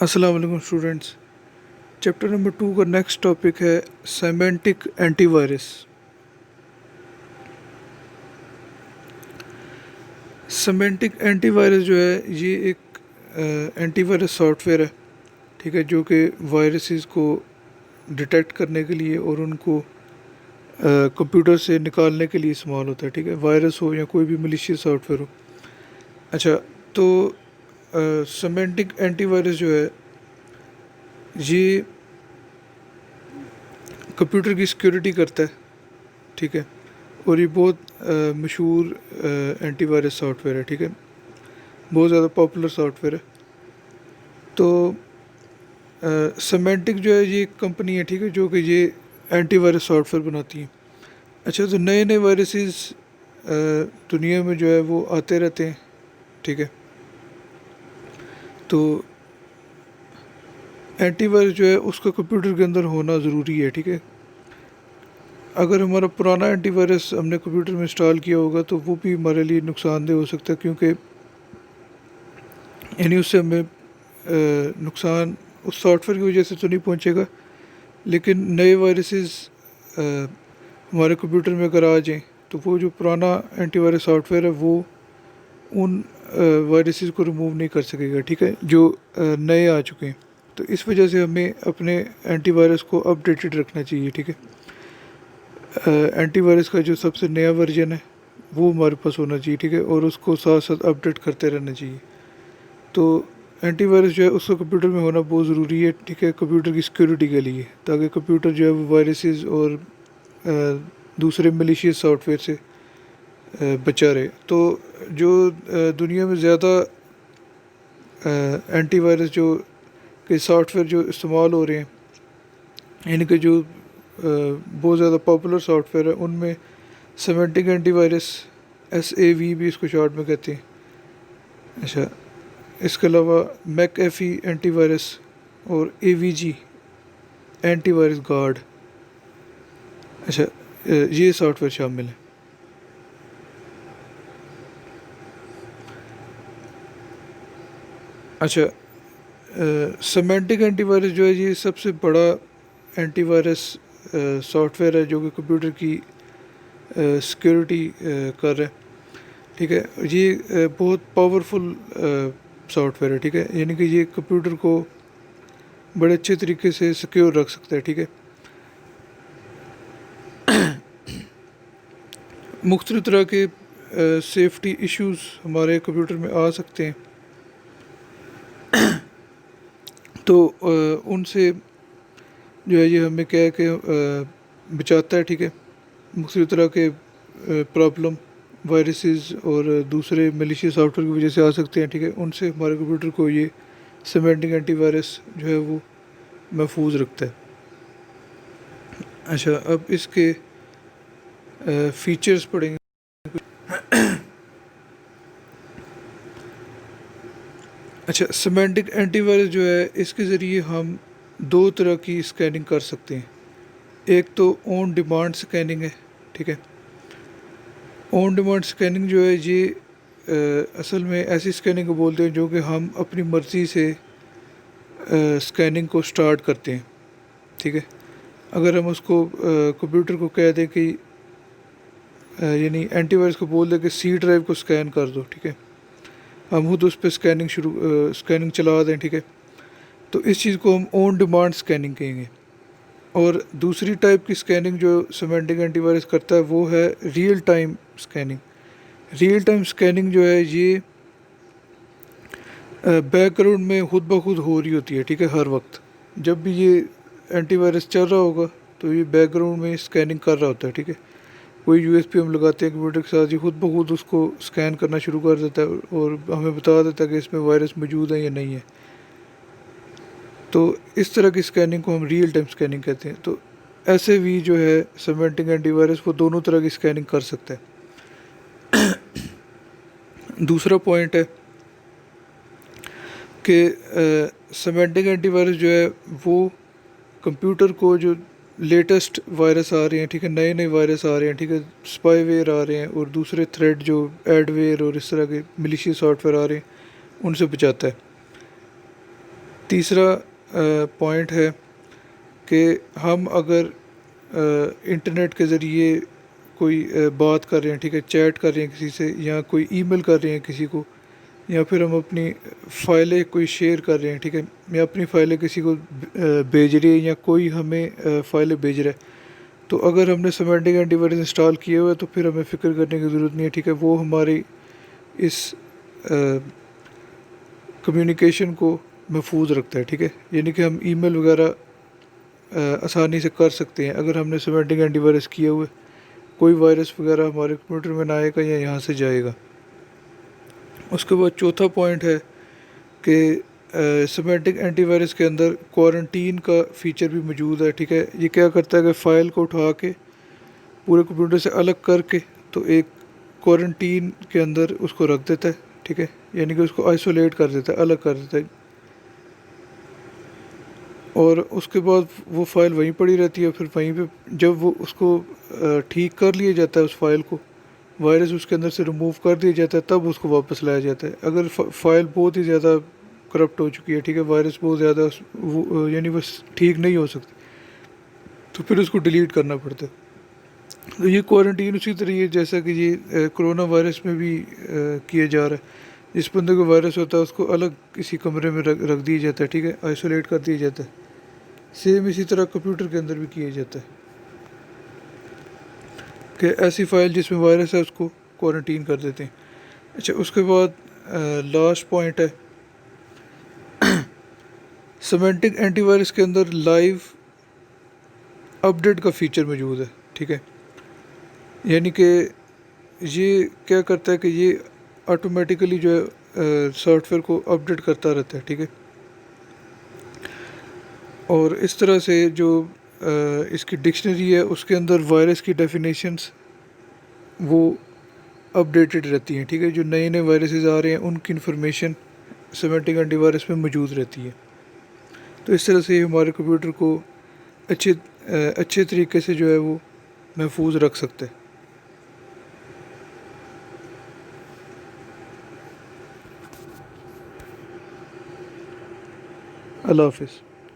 अस्सलाम वालेकुम students. Chapter number 2 का नेक्स्ट टॉपिक है सिमेंटिक एंटीवायरस। सिमेंटिक एंटीवायरस जो है ये एक एंटीवायरस सॉफ्टवेयर है, ठीक है, जो कि वायरसेस को डिटेक्ट करने के लिए और उनको कंप्यूटर से निकालने के लिए इस्तेमाल होता है, ठीक है, वायरस हो या कोई भी मलिशियस सॉफ्टवेयर हो। अच्छा, तो सिमेंटिक एंटीवायरस जो है ये कंप्यूटर की सिक्योरिटी करता है, ठीक है, और ये बहुत मशहूर एंटीवायरस सॉफ्टवेयर है, ठीक है, बहुत ज़्यादा पॉपुलर सॉफ्टवेयर है। तो सिमेंटिक जो है ये एक कंपनी है, ठीक है, जो कि ये एंटीवायरस सॉफ्टवेयर बनाती है। अच्छा, तो नए नए वायरसेस दुनिया में जो है वो आते रहते हैं, ठीक है। तो एंटीवायरस जो है उसका कंप्यूटर के अंदर होना ज़रूरी है, ठीक है। अगर हमारा पुराना एंटीवायरस हमने कंप्यूटर में इंस्टॉल किया होगा तो वो भी हमारे लिए नुकसानदेह हो सकता है, क्योंकि यानी उससे हमें नुकसान उस सॉफ्टवेयर की वजह से तो नहीं पहुंचेगा, लेकिन नए वायरसेस हमारे कंप्यूटर में अगर आ जाएँ तो वो जो पुराना एंटीवायरस सॉफ्टवेयर है वो उन वायरसेस को रिमूव नहीं कर सकेगा, ठीक है, जो नए आ चुके हैं। तो इस वजह से हमें अपने एंटीवायरस को अपडेटेड रखना चाहिए, ठीक है। एंटीवायरस का जो सबसे नया वर्जन है वो हमारे पास होना चाहिए, ठीक है, और उसको साथ साथ अपडेट करते रहना चाहिए। तो एंटीवायरस जो है उसका कंप्यूटर में होना बहुत ज़रूरी है, ठीक है, कंप्यूटर की सिक्योरिटी के लिए, ताकि कंप्यूटर जो है वो वायरसेस और दूसरे मलिशियस सॉफ्टवेयर से बचा रहे। तो जो दुनिया में ज़्यादा एंटीवायरस जो के सॉफ्टवेयर जो इस्तेमाल हो रहे हैं, इनके जो बहुत ज़्यादा पॉपुलर सॉफ्टवेयर है उनमें सिमेंटिक एंटीवायरस, SAV भी इसको शॉर्ट में कहते हैं। अच्छा, इसके अलावा मैकएफी एंटीवायरस और AVG एंटीवायरस गार्ड, अच्छा, ये सॉफ्टवेयर शामिल है। अच्छा, सिमेंटिक एंटीवायरस जो है ये सबसे बड़ा एंटीवायरस सॉफ्टवेयर है जो कि कंप्यूटर की सिक्योरिटी कर रहा है, ठीक है। ये बहुत पावरफुल सॉफ्टवेयर है, ठीक है, यानी कि ये कंप्यूटर को बड़े अच्छे तरीके से सिक्योर रख सकता है, ठीक है। मुख्तलिफ तरह के सेफ्टी इश्यूज़ हमारे कंप्यूटर में आ सकते हैं, तो उनसे जो है ये हमें क्या है कि बचाता है, ठीक है। मुख्तलिफ तरह के प्रॉब्लम वायरसेस और दूसरे मलिशियस सॉफ्टवेयर की वजह से आ सकते हैं, ठीक है, उनसे हमारे कंप्यूटर को ये सिमेंटिक एंटीवायरस जो है वो महफूज रखता है। अच्छा, अब इसके फीचर्स पढ़ेंगे। अच्छा, सिमेंटिक एंटीवायरस जो है इसके ज़रिए हम दो तरह की स्कैनिंग कर सकते हैं। एक तो ऑन डिमांड स्कैनिंग है, ठीक है। ऑन डिमांड स्कैनिंग जो है ये असल में ऐसी स्कैनिंग को बोलते हैं जो कि हम अपनी मर्ज़ी से स्कैनिंग को स्टार्ट करते हैं, ठीक है। अगर हम उसको कंप्यूटर को कह दें कि यानी एंटीवायरस को बोल दें कि C ड्राइव को स्कैन कर दो, ठीक है, हम खुद उस पर स्कैनिंग चला दें, ठीक है, तो इस चीज़ को हम ऑन डिमांड स्कैनिंग कहेंगे। और दूसरी टाइप की स्कैनिंग जो सिमेंटिक एंटीवायरस करता है वो है real time scanning. Real time scanning जो है ये बैकग्राउंड में खुद ब खुद हो रही होती है, ठीक है। हर वक्त जब भी ये एंटीवायरस चल रहा होगा तो ये बैकग्राउंड में स्कैनिंग कर रहा होता है, ठीक है। कोई USB हम लगाते हैं कंप्यूटर के साथ, ये खुद ब खुद उसको स्कैन करना शुरू कर देता है और हमें बता देता है कि इसमें वायरस मौजूद है या नहीं है। तो इस तरह की स्कैनिंग को हम रियल टाइम स्कैनिंग कहते हैं। तो ऐसे भी जो है सिमेंटिक एंटीवायरस वो दोनों तरह की स्कैनिंग कर सकता है। दूसरा पॉइंट है कि सिमेंटिक एंटीवायरस जो है वो कंप्यूटर को जो लेटेस्ट वायरस आ रहे हैं, ठीक है, नए नए वायरस आ रहे हैं, ठीक है, स्पाईवेयर आ रहे हैं और दूसरे थ्रेड जो एडवेयर और इस तरह के मिलिशियस सॉफ्टवेयर आ रहे हैं उनसे बचाता है। तीसरा पॉइंट है कि हम अगर इंटरनेट के ज़रिए कोई बात कर रहे हैं, ठीक है, चैट कर रहे हैं किसी से, या कोई ईमेल कर रहे हैं किसी को, या फिर हम अपनी फ़ाइलें कोई शेयर कर रहे हैं, ठीक है, या अपनी फ़ाइलें किसी को भेज रहे हैं, या कोई हमें फ़ाइलें भेज रहा है, तो अगर हमने सिमेंटिक एंटीवायरस इंस्टॉल किया हुआ है तो फिर हमें फ़िक्र करने की ज़रूरत नहीं है, ठीक है। वो हमारी इस कम्युनिकेशन को महफूज रखता है, ठीक है। यानी कि हम ईमेल वगैरह आसानी से कर सकते हैं अगर हमने सिमेंटिक एंटीवायरस किया हुआ है। कोई वायरस वगैरह हमारे कंप्यूटर में ना आएगा या यहाँ से जाएगा। उसके बाद चौथा पॉइंट है कि सिमेंटिक एंटीवायरस के अंदर क्वारंटीन का फ़ीचर भी मौजूद है, ठीक है। ये क्या करता है कि फ़ाइल को उठा के पूरे कंप्यूटर से अलग करके तो एक क्वारंटीन के अंदर उसको रख देता है, ठीक है। यानी कि उसको आइसोलेट कर देता है, अलग कर देता है, और उसके बाद वो फ़ाइल वहीं पड़ी रहती है। फिर वहीं पे जब वो उसको ठीक कर लिया जाता है, उस फाइल को, वायरस उसके अंदर से रिमूव कर दिया जाता है, तब उसको वापस लाया जाता है। अगर फ़ाइल बहुत ही ज़्यादा करप्ट हो चुकी है, ठीक है, वायरस बहुत ज़्यादा वो यानी बस ठीक नहीं हो सकती, तो फिर उसको डिलीट करना पड़ता है। तो ये क्वारंटीन उसी तरह है जैसा कि ये कोरोना वायरस में भी किया जा रहा है। जिस बंदे को वायरस होता है उसको अलग किसी कमरे में रख दिया जाता है, ठीक है, आइसोलेट कर दिया जाता है। सेम इसी तरह कंप्यूटर के अंदर भी किया जाता है कि ऐसी फ़ाइल जिसमें वायरस है उसको क्वारंटीन कर देते हैं। अच्छा, उसके बाद लास्ट पॉइंट है, सिमेंटिक एंटीवायरस के अंदर लाइव अपडेट का फ़ीचर मौजूद है, ठीक है। यानी कि ये क्या करता है कि ये ऑटोमेटिकली जो है सॉफ्टवेयर को अपडेट करता रहता है, ठीक है। और इस तरह से जो इसकी डिक्शनरी है उसके अंदर वायरस की डेफिनेशंस वो अपडेटेड रहती हैं, ठीक है। जो नए नए वायरसेस आ रहे हैं उनकी इन्फॉर्मेशन सिमेंटिक एंटीवायरस में मौजूद रहती है। तो इस तरह से हमारे कंप्यूटर को अच्छे तरीके से जो है वो महफूज रख सकते हैं। अल्लाह हाफिज़।